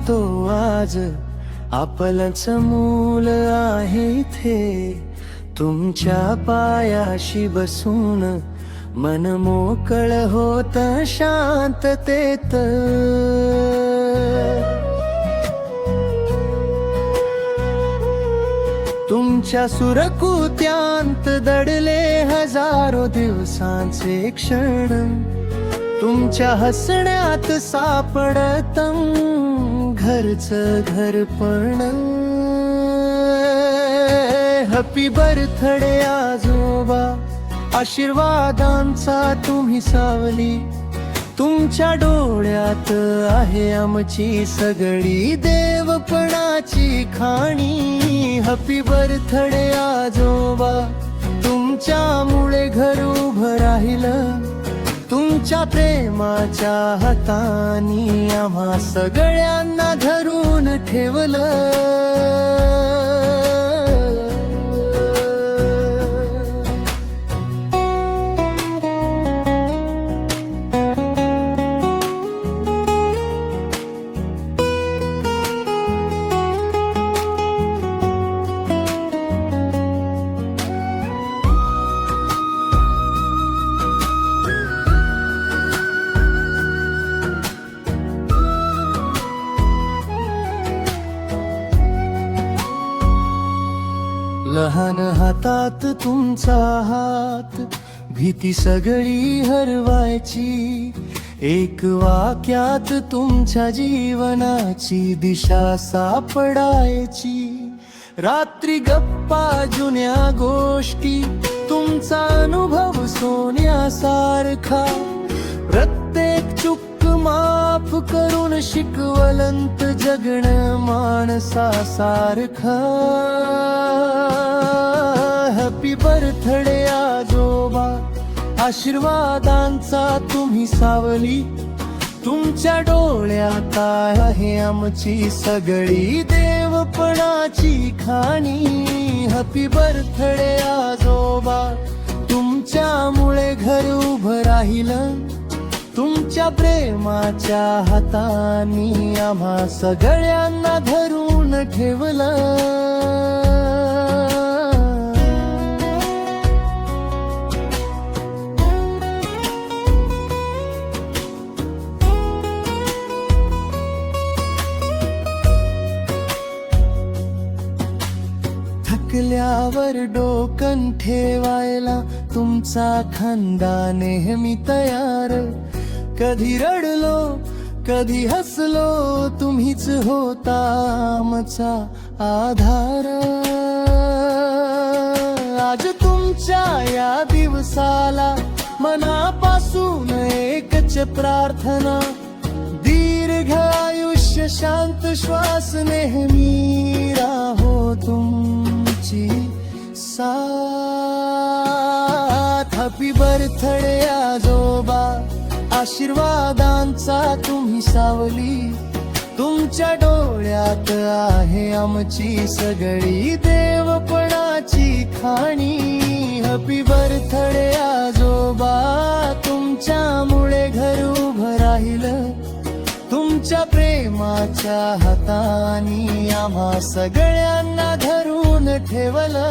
तो आज आपलंच मूल आहे इथे. तुमच्या पायाशी बसून मन मोकळ होत शांततेत. तुमच्या सुरकुत्यांत दडले हजारो दिवसांचे क्षण. तुमच्या हसण्यात सापडतं घरचं घरपण. हॅपी बर्थडे आजोबा, आशीर्वादांचा तुम्ही सावली. तुमच्या डोळ्यात आहे आमची सगळी देवपणाची खाणी. हॅपी बर्थडे आजोबा, तुमच्यामुळे घर उभं राहिलं. तुमच्या प्रेमाच्या हातानी आम्हा सगळ्यांना धरून ठेवलं. लहान हातात तुमचा हात, भीती सगळी हरवायची. एक वाक्यात तुमच्या जीवनाची दिशा सापडायची. रात्री गप्पा जुन्या गोष्टी, तुमचा अनुभव सोन्यासारखा. प्रत्येक चूक माफ करून शिकवलंत जगणं माणसासारखं. हॅपी बर्थडे आजोबा, आशीर्वादांचा तुम्ही सावली. तुमच्या डोळ्यात आहे आमची सगळी देवपणाची खाणी. हॅपी बर्थडे आजोबा, तुमच्यामुळे घर उभं राहिलं. तुमच्या प्रेमाच्या हातानी आम्हा सगळ्यांना धरून ठेवलं. थकल्यावर डोकं ठेवायला तुमचा खांदा नेहमी तयार. कधी रडलो कधी हसलो, तुम्हीच होता आमचा आधार. आज तुमच्या या दिवसाला मनापासून एकच प्रार्थना. दीर्घ आयुष्य शांत श्वास नेहमी राहो तुमची साथ. हॅपी बर्थडे आजोबा, आशीर्वादांचा तुम्ही सावली. तुमच्या डोळ्यात आहे आमची सगळी देवपणाची खाणी. हॅपी बर्थडे आजोबा, तुमच्यामुळे घर उभं राहिलं. तुमच्या प्रेमाच्या हातानी आम्हा सगळ्यांना धरून ठेवलं.